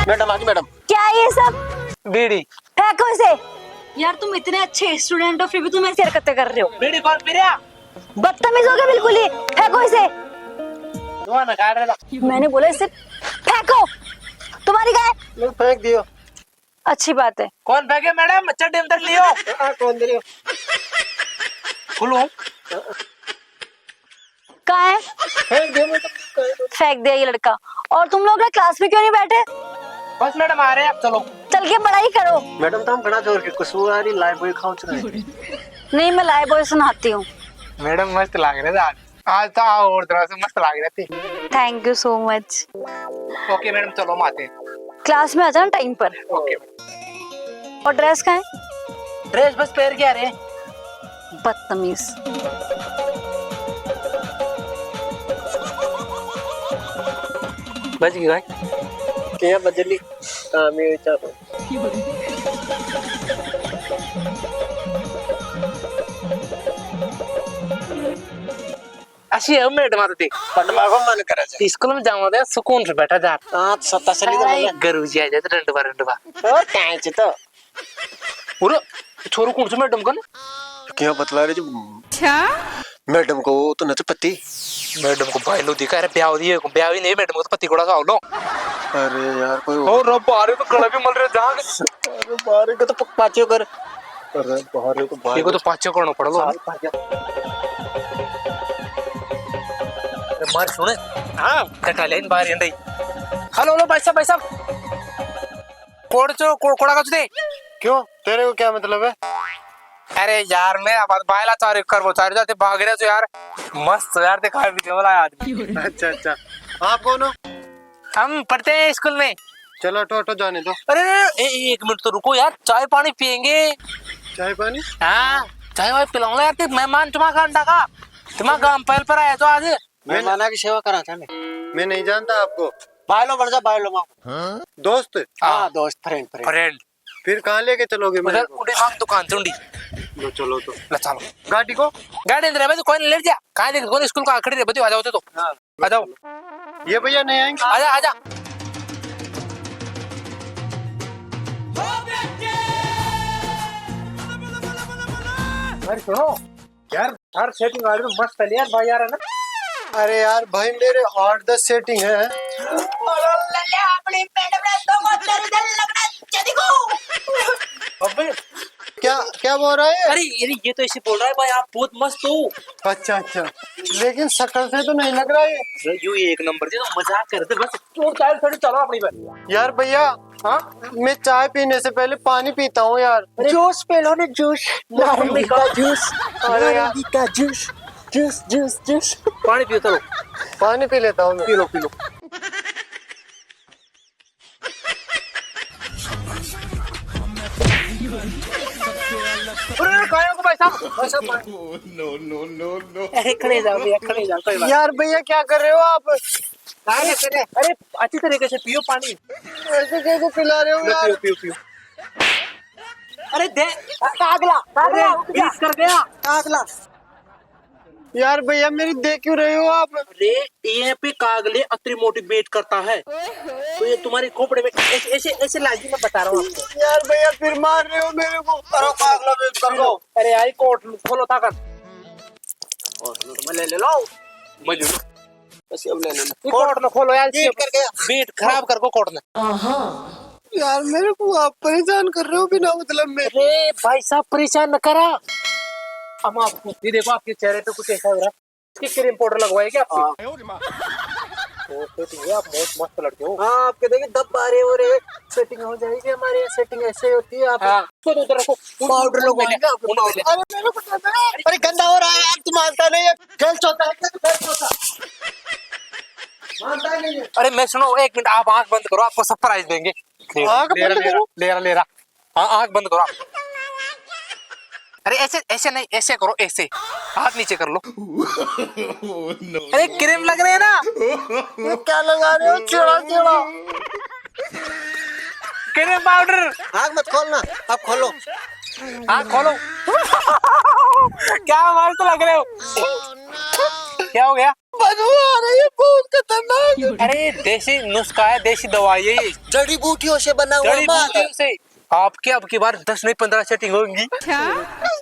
Madam आगे madam. क्या है ये सब? बीड़ी फेंको इसे। यार तुम इतने अच्छे स्टूडेंट हो फिर भी तुम ऐसी हरकतें कर रहे हो। बीड़ी कौन पी रहा? बदतमीज हो गए बिल्कुल ही। फेंको इसे। धुआं ना काट रहा। मैंने बोला इसे फेंको। तुम्हारी क्या है? फेंक दियो। अच्छी बात है। कौन फेंके मैडम? अच्छा टीम तक लियो। कौन दे रही हो? खुलो कहाँ है? फेंक दियो मैडम। फेंक दिया ये लड़का। और तुम लोग ना क्लास में क्यों नहीं बैठे? बस मैडम आ रहे हैं, आप चलो। चल के पढ़ाई करो। मैडम तो हम खड़ा छोड़ के कुछ आ रही लाइव बॉय खाओ चुका है। नहीं मैं लाइव बॉय सुनाती हूँ। मैडम मस्त लाग रहे थे आज तो और तरह से मस्त लाग रहे थे। Thank you so much. Okay madam चलो हम आते हैं। क्लास में आ जाना टाइम पर। ओके। और ड्रेस कहाँ है? ड्रेस बस पैर के आ रहे हैं। बदतमीज। बच गई भाई। क्या बदली? मैं चाहता अशी है मैडम आता ती पटमा को मन करायचं. स्कूल में जाऊ दे सुकून से बैठा जा आज स्वतः सली तर मला गरुजी आ जाते रंडवा हो कायचे तो पूरा छोरो कौन से मैडम का क्या बतला रहे जी मैडम को तो न तो पति मैडम को भाई लो दिखा रहे ब्याह दिए ब्याह ही नहीं मैडम को तो पति कोड़ा सा लो। अरे यार कोई और रब बारे तो गला भी मल रहे जहां अरे बारे को तो पाचियो कर अरे बारे को बारे को तो पाचो करना पड़ लो मार सुने हां कटा लेन बाहर इंदई हेलो हेलो भाई साहब कोड़ चो कोड़ा का दे क्यों तेरे को क्या मतलब है? अरे यार मैं अब बायला चार कर वो चार जाते भाग रहे हो यार मस्त यार दिखा भी वाला आदमी। अच्छा अच्छा आप कौन हो? हम पढ़ते हैं स्कूल में। चलो टोटो जाने दो। अरे एक मिनट तो रुको यार चाय पानी पियेंगे। चाय पानी? हाँ चाय वाय पिलाऊंगा यार मेहमान तुम्हारा घंटा का तुम्हारा गांव पहल पर आया तो आज मेहमाना की सेवा करा था मैं नहीं जानता आपको। बायलो बढ़ जा बायलो माँ दोस्त हाँ दोस्त फ्रेंड फ्रेंड फिर कहाँ लेके चलोगे मेरे को? उड़ी मांग दुकान चुंडी लो चलो तो ले चलो गाड़ी को गाड़ी अंदर है भाई कोई नहीं ले जा कहाँ देख कौन स्कूल का आखिरी रे बच्चे आ जाओ तो आ जाओ ये भैया नहीं आएंगे? आजा आजा अरे सुनो यार हर सेटिंग आ रही मस्त है यार भाई यार है ना। अरे यार भाई मेरे 8-10 सेटिंग है। अबे क्या क्या बोल रहा है? अरे ये तो ऐसे बोल रहा है भाई आप बहुत मस्त हो। अच्छा अच्छा लेकिन शक्ल से तो नहीं लग रहा है। यू एक नंबर जी तो मजाक करते बस तो चाय थोड़ी चलो अपनी बात यार भैया हाँ मैं चाय पीने से पहले पानी पीता हूँ यार। जूस पी लो ना जूस। नारंगी का जूस नारंगी का जूस जूस जूस जूस पानी पियो चलो पानी पी लेता हूँ मैं। पी लो अरे काहे को भाई साहब नो अरे खड़े जाओ भैया खड़े जाओ कोई बात यार भैया क्या कर रहे हो आप? अरे अच्छी तरीके से पियो पानी ऐसे कैसे पिला रहे हो यार? पियो अरे दे कागला बीच कर गया कागला यार भैया मेरी देख क्यों रहे हो आप? अरे ये पे कागले अति मोटिवेट करता है तो ये तुम्हारे खोपड़े में ऐसे ऐसे लाजी मैं बता रहा हूँ आपको। यार भैया फिर मार रहे हो मेरे को। करो कागला बेच कर दो। अरे यार कोट खोलो ताकत और ले लो बस अब ले लेना। कोट में खोलो यार बीट कर गया। बीट खराब कर को कोट में। यार मेरे को आप परेशान कर रहे हो बिना मतलब में। अरे भाई साहब परेशान न करा हम आपको ये देखो आपके चेहरे पे कुछ ऐसा हो रहा है इसकी क्रीम पाउडर लगवाए क्या आपकी? आप बहुत मस्त लड़के हो। हाँ आपके देखिए दब आ रहे हो रे सेटिंग हो जाएगी हमारी सेटिंग ऐसे होती है। आप तो उधर रखो पाउडर लगवाएंगे आपको पाउडर। अरे मेरे को अरे गंदा हो रहा है यार तू मानता नहीं है। खेल चौथा है तो खेल चौथा मानता नहीं है। अरे मैं सुनो एक मिनट आप आंख बंद करो आपको सरप्राइज देंगे। ले रहा आंख बंद करो आप। अरे ऐसे ऐसे नहीं ऐसे करो ऐसे हाथ नीचे कर लो अरे क्रीम लग रहे है ना ये क्या लगा रहे हो? चिड़ा चिड़ा क्रीम पाउडर। आग मत खोलना आप खोलो। आंख खोलो क्या मस्त लग रहे हो क्या हो गया? बदबू आ रही है बहुत खतरनाक। अरे देसी नुस्खा है, देसी दवाई है ये, जड़ी बूटियों से बना हुआ जड़ी बूटियों से। आपके अब की बार 10 नहीं 15 सेटिंग होगी।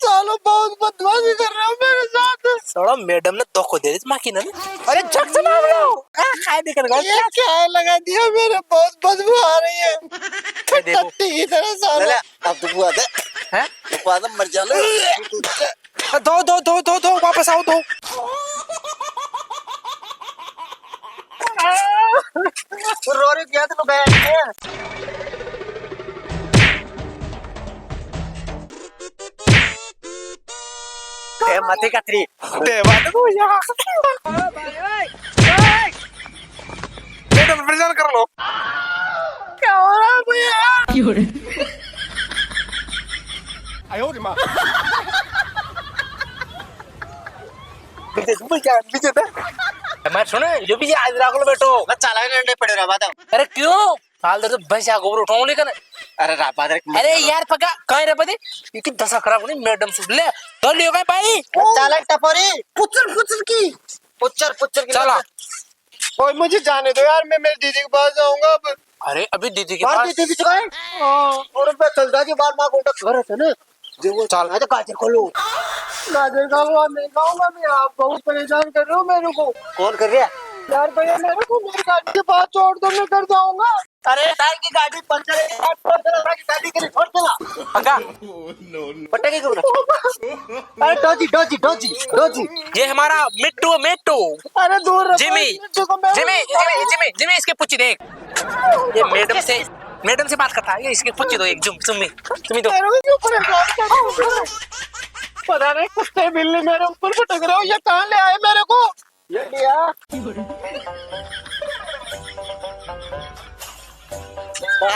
सालों बहुत बदमाशी कर रहे हो मेरे साथ। साला मैडम ने धोखा दे दी माँ की ना। अरे झट से नाम लो, खाए देकर गए। ये क्या लगा दिया मेरे, बहुत बदबू आ रही है देखो टट्टी की तरह साला। अब तो बुआ दे हैं, बुआ दे मर जाना। दो दो दो दो दो वापस आओ दो। रो रही क्या तो बैठ ए मते कतरी देवा दो यहाँ। मैडम प्रेजेंट कर लो। क्या हो रहा है भैया? मैं सुने जो भी आज राख लो बेटो। चाला घंटे पड़े रहा बताओ। अरे क्यों हाल दर तो भैंसा गोबर उठाऊं लेकिन। अरे राबा दे अरे यार पका कहीं रे पति ये दशा खराब नहीं मैडम से ले तो लियो गए भाई। चाला टपोरी पुच्चर की चला। ओए मुझे जाने दो यार, मैं मेरी दीदी के पास जाऊंगा अब। अरे अभी दीदी के बाहर पास दीदी भी है। और मैं चलता जी बार मां कोटा घर है ना जो वो चल। तो गाजर को लो। गाजर का वो नहीं खाऊंगा मैं, आप बहुत परेशान कर रहे हो मेरे को। कौन कर रहा है यार? भैया मेरे को मेरी गाड़ी के पास छोड़ दो, मैं कर जाऊंगा। अरे ताई की गाड़ी पंचर है, आप छोड़ देना की गाड़ी के लिए छोड़ देना। पका पट्टे की करूंगा। अरे डोजी ये हमारा मिट्टू मिट्टू अरे दूर रखो जिमी इस मिट्टू को मेरे जिमी को। जिमी जिमी जिमी इसके पूछी देख। ये मैडम से बात करता है, ये इसके पूछी दो एक तुम्हें दो। मेरे को क्यों परेशान कर रहे हो? पता नहीं कुत्ते बिल्ली मेरे ऊपर भटक रहे हो, ये कहाँ ले आए मेरे को? ये लिया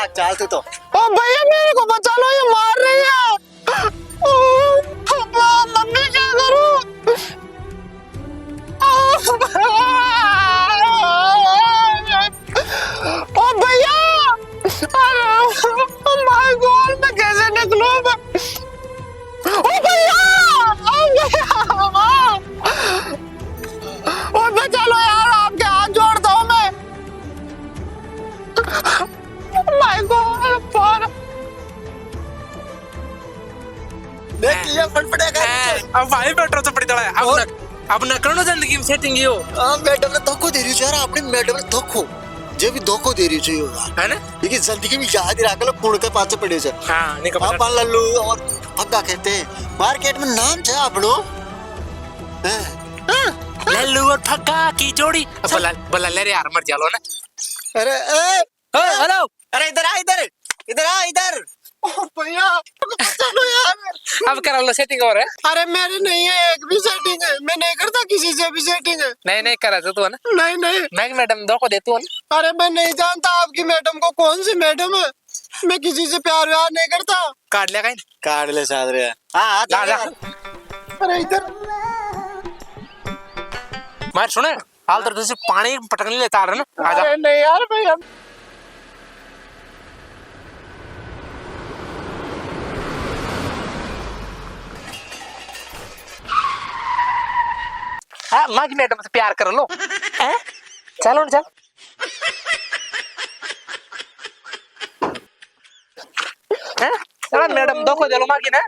चाल तू तो। ओ भैया मेरे को बचा लो, ये मार रही है। ओ मम्मी क्या करूं? ओ भैया माय गॉड मैं कैसे निकलूं? ओ भैया ओ बचा लो यार, आपके हाथ जोड़ता हूँ मैं। माय गॉड देख लिया फटफटेगा। अब भाई बैठो तो पड़ी दड़ा अब न करो जिंदगी में सेटिंग यो। मैडम ने धोखो दे रही है यार, आपने मैडम ने धोखो जे भी धोखो दे रही है है ना। लेकिन जिंदगी में याद ही रख लो कौन के पास पड़े छे। हां निकल आप लल्लू और भग्गा कहते हैं मार्केट में नाम छे आपनो। लल्लू और भग्गा की जोड़ी। बल्ला ले रे यार मर जालो ना। अरे हेलो अरे इधर आ इधर। भैया चलो यार अब करा लो सेटिंग और है। अरे मेरी नहीं है एक भी सेटिंग है, मैं नहीं करता किसी से भी सेटिंग है। नहीं करा तो तू है ना। नहीं मैं मैडम धोखा देती हूँ। अरे मैं नहीं जानता आपकी मैडम को, कौन सी मैडम है। मैं किसी से प्यार व्यार नहीं करता। काट लिया कहीं काट ले साथ रहे। हाँ जा जा। अरे इधर मार सुने हाल तो तुझे पानी पटकने लेता रहा ना। आजा अरे नहीं यार भैया माँ की मैडम से प्यार कर लो। चलो ना चल। मैडम धोखा दे लो माँ की ना।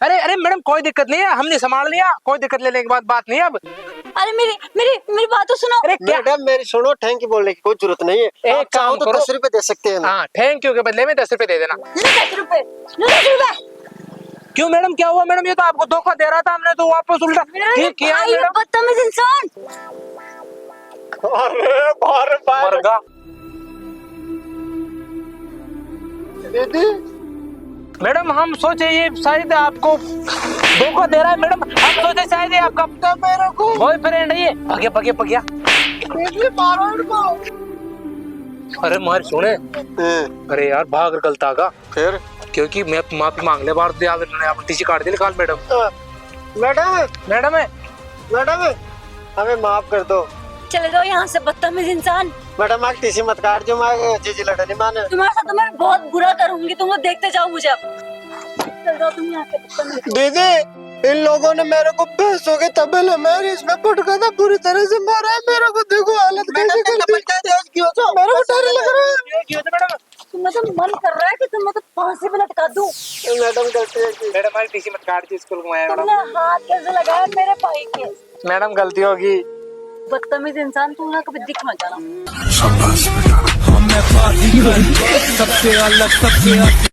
अरे मैडम कोई दिक्कत नहीं है, हमने संभाल लिया, कोई दिक्कत लेने के बाद बात नहीं है अब। अरे मेरी बात तो सुनो। अरे क्या मैडम मेरी सुनो, थैंक यू बोलने की कोई जरूरत नहीं है। एक काम तो करो 10 रुपए दे सकते हैं। हाँ थैंक यू के बदले में 10 रुपए दे देना। 10 रुपए 10 रुपए। क्यों मैडम क्या हुआ? मैडम ये तो आपको धोखा दे रहा था, हमने तो वापस उल्टा ठीक किया। ये बदतमीज इंसान। अरे बार मरगा दीदी मैडम हम सोचे ये शायद आपको धोखा दे रहा है। मैडम हम सोचे शायद ये आपका मेरे को बॉयफ्रेंड है ये। भगे दीदी मारो इनको। अरे मार सुने। अरे यार भाग गलता का फिर क्योंकि मैं माफी मांग ले बार दे आप टीसी काट दे निकाल। मैडम हमें माफ कर दो। चले जाओ यहाँ से बदतमीज इंसान। मैडम आप टीसी मत काट जो मैं जीजी लड़े नहीं माने। तुम्हारे साथ तो मैं बहुत बुरा करूंगी, तुम लोग देखते जाओ मुझे अब। चल जाओ तुम यहाँ से बदतमीज। दीदी इन लोगों ने मेरे को पैसों के तबेले में इसमें पटका था, पूरी तरह से मारा है मेरे को। देखो हालत कैसे कर दी। मेरे को डर लग रहा है। तुम्हें तो मन कर रहा है कि तुम्हें तो फांसी पे लटका दूं। मैडम गलती है। मैडम हमारी टीसी मत काट दी, स्कूल घुमाया मैडम। तुमने हाथ कैसे लगाया मेरे भाई के? मैडम गलती होगी। बदतमीज इंसान, तू ना कभी दिख मत जाना। शाबाश बेटा, हम मैं पार्टी सबसे अलग सबसे